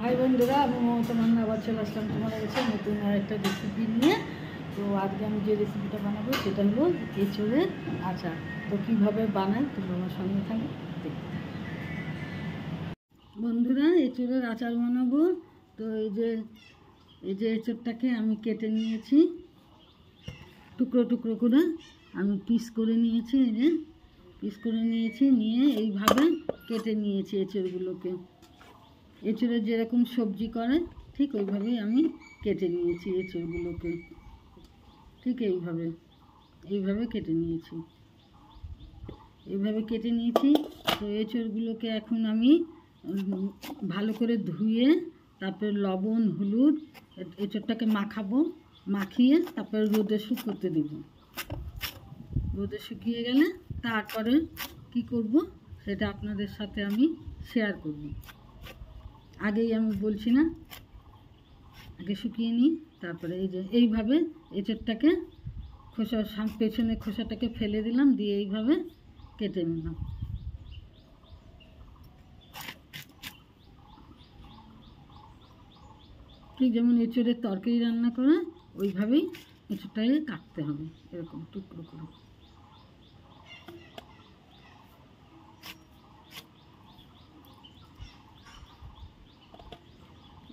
High বন্ধুরা, আমি মমতা মান্না আবার চলে আসলাম তোমাদের কাছে নতুন আরেকটা রেসিপি নিয়ে। তো আজকে আমি যে রেসিপিটা বানাবো সেটা হলো এঁচোড়ের আচার। তো কীভাবে বানাই তোমরা আমার সঙ্গে থাকো, দেখতে বন্ধুরা। এঁচোড়ের আচার বানাবো। তো এই যে এঁচোড়টাকে আমি কেটে নিয়েছি, টুকরো টুকরো করে আমি পিস করে নিয়েছি। এই যে পিস করে নিয়েছি, নিয়ে এইভাবে কেটে নিয়েছি এঁচোড়গুলোকে। এঁচোড়ের যেরকম সবজি করে ঠিক ওইভাবেই আমি কেটে নিয়েছি এঁচোড়গুলোকে, ঠিক এইভাবে কেটে নিয়েছি, এইভাবে কেটে নিয়েছি। তো এঁচোড়গুলোকে এখন আমি ভালো করে ধুয়ে তারপরে লবণ হলুদ এঁচোড়টাকে মাখাবো, মাখিয়ে তারপরে রোদে শুকোতে দেব। রোদে শুকিয়ে গেলে তারপরে কি করব সেটা আপনাদের সাথে আমি শেয়ার করব। আগেই আমি বলছি না, আগে শুকিয়ে নিই, তারপরে এই যে এইভাবে এঁচোড়টাকে পেছনে খোসাটাকে ফেলে দিলাম, দিয়ে এইভাবে কেটে নিলাম। ঠিক যেমন এঁচোড়ের তরকারি রান্না করে ওইভাবেই এঁচোড়টাকে কাটতে হবে, এরকম টুকরো করে।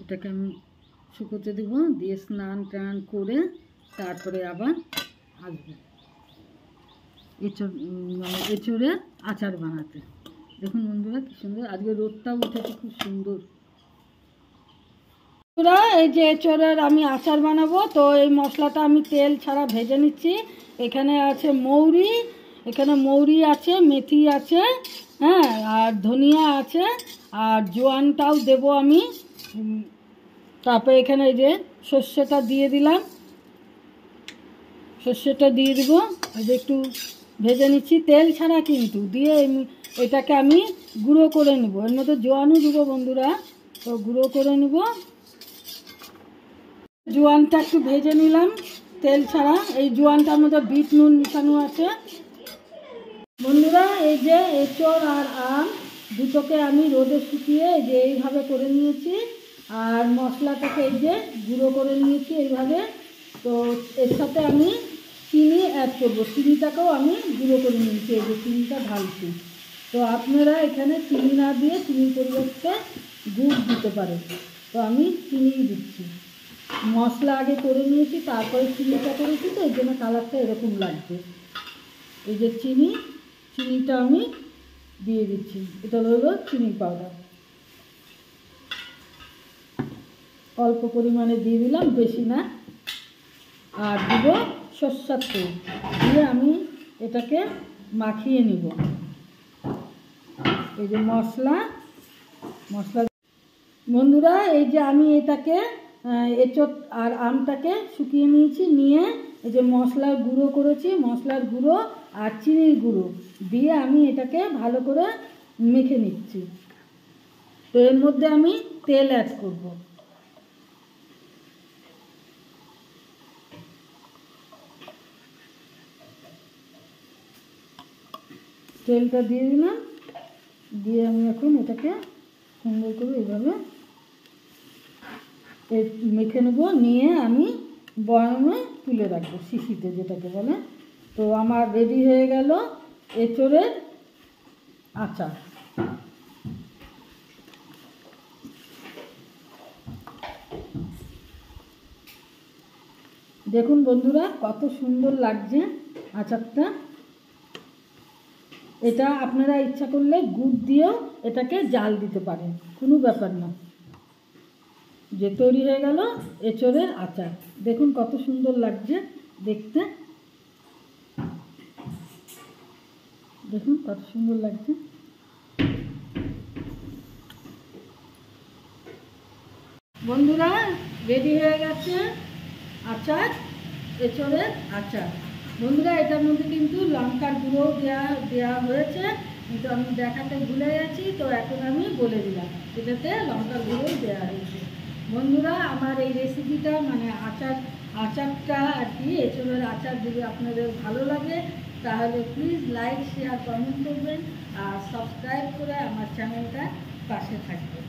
এটাকে আমি শুকোতে দেবো, দিয়ে স্নান টান করে তারপরে আবার আসবো এঁচোড়ের আচার বানাতে। দেখুন বন্ধুরা কি সুন্দর, আজকে রোদটাও উঠেছে খুব সুন্দর। বন্ধুরা, এই যে এঁচোড়ের আমি আচার বানাবো, তো এই মশলাটা আমি তেল ছাড়া ভেজে নিচ্ছি। এখানে আছে মৌরি আছে, মেথি আছে, হ্যাঁ, আর ধনিয়া আছে, আর জোয়ানটাও দেবো আমি। তারপরে এখানে এই যে সর্ষেটা দিয়ে দিলাম, সর্ষেটা দিয়ে দিব। এই যে একটু ভেজে নিচ্ছি তেল ছাড়া, কিন্তু দিয়ে এটাকে আমি গুঁড়ো করে নেব। এর মধ্যে জোয়ানও দেবো বন্ধুরা, তো গুঁড়ো করে নেব। জোয়ানটা একটু ভেজে নিলাম তেল ছাড়া। এই জোয়ানটার মধ্যে বিট নুন মিশানো আছে বন্ধুরা। এই যে এঁচোড় আর আম দুটোকে আমি রোদে শুকিয়ে এই যে এইভাবে করে নিয়েছি, আর মশলাটাকে এই যে গুঁড়ো করে নিয়েছি এইভাবে। তো এর সাথে আমি চিনি অ্যাড করবো, চিনিটাকেও আমি গুঁড়ো করে নিয়েছি, এই যে চিনিটা ঢালছি। তো আপনারা এখানে চিনি না দিয়ে চিনির পরিবর্তে গুড় দিতে পারেন, তো আমি চিনিই দিচ্ছি। মশলা আগে করে নিয়েছি, তারপরে চিনিটা করেছি, তো এই জন্য কালারটা এরকম লাগবে। এই যে চিনিটা আমি দিয়ে দিচ্ছি, এটা হলো চিনি পাউডার। অল্প পরিমাণে দিয়ে দিলাম, বেশি না। আর দিব সরষের তেল, দিয়ে আমি এটাকে মাখিয়ে নিব। এই যে মশলা বন্ধুরা, এই যে আমি এটাকে এঁচোড় আর আমটাকে শুকিয়ে নিয়েছি, নিয়ে এই যে মশলার গুঁড়ো করেছি, মশলার গুঁড়ো আর চিনির গুঁড়ো দিয়ে আমি এটাকে ভালো করে মেখে নিচ্ছি। তো এর মধ্যে আমি তেল অ্যাড করব। তেলটা দিয়ে দিলাম, দিয়ে আমি এখন এটাকে সুন্দর করে এইভাবে মেখে নেব, নিয়ে আমি বয়ামে তুলে রাখবো, শিশিতে যেটাকে বলে। তো আমার রেডি হয়ে গেল এঁচোড়ের আচার। দেখুন বন্ধুরা কত সুন্দর লাগছে আচারটা। এটা আপনারা ইচ্ছা করলে গুড় দিয়েও এটাকে জাল দিতে পারেন, কোনো ব্যাপার না। যে তৈরি হয়ে গেল এঁচোড়ের আচার। দেখুন কত সুন্দর লাগছে দেখতে, দেখুন কত সুন্দর লাগছে। বন্ধুরা, রেডি হয়ে গেছে আচার, এঁচোড়ের আচার। বন্ধুরা, এটার মধ্যে কিন্তু লঙ্কার গুঁড়ো দেওয়া হয়েছে, কিন্তু আমি দেখাতে ভুলে গেছি, তো এখন আমি বলে দিলাম এটাতে লঙ্কার গুঁড়ো দেওয়া হয়েছে। বন্ধুরা, আমার এই রেসিপিটা মানে আচারটা আর কি, এঁচোড়ের আচার যদি আপনাদের ভালো লাগে তাহলে প্লিজ লাইক শেয়ার কমেন্ট করবেন, আর সাবস্ক্রাইব করে আমার চ্যানেলটা পাশে থাকবেন।